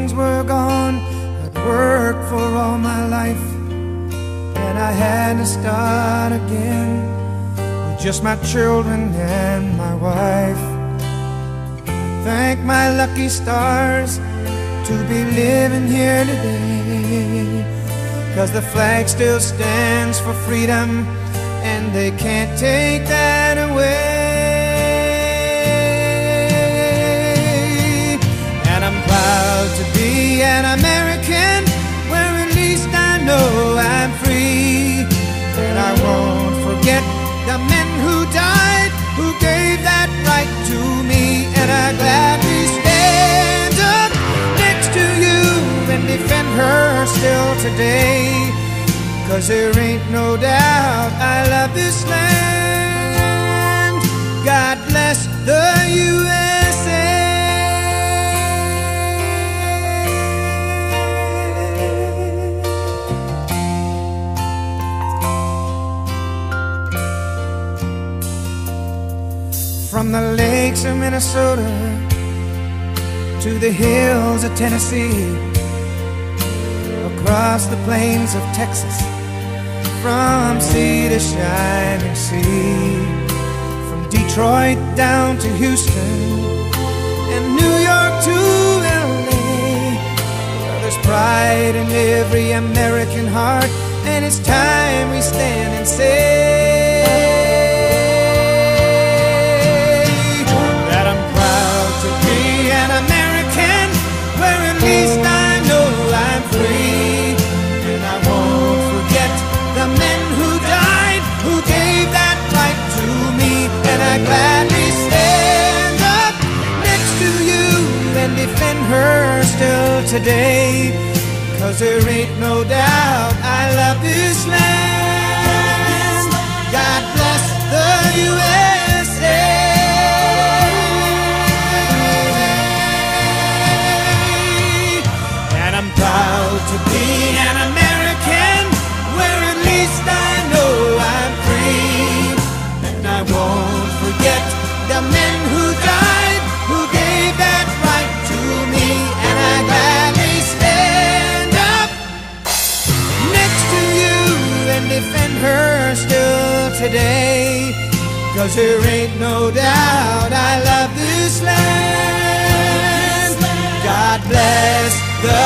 things were gone. I'd worked for all my life, and I had to start again with just my children and my wife. I thank my lucky stars to be living here today, 'cause the flag still stands for freedom, and they can't take that away. And I'm proud to be an American, where at least I know I'm free. And I won't forget the men who died, who gave that right to me. And I gladly stand up next to you and defend her still today, 'cause there ain't no doubt I love this land. God bless the USA. From the lakes of Minnesota to the hills of Tennessee, across the plains of Texas, from sea to shining sea, from Detroit down to Houston and New York to LA. Well, there's pride in every American heart, and it's time we stand and say that I'm proud to be an American, where at least I know I'm free. And I won't forget the men who died, who gave that right to me. And I gladly stand up next to you and defend her still today, 'cause there ain't no doubt I love this land. God bless the USA. And I'm proud to be an American, where at least I know I'm free. And I won't forget the men who died, who gave that right to me. And I gladly stand up next to you and defend her still today, 'cause there ain't no doubt I love this land. God bless the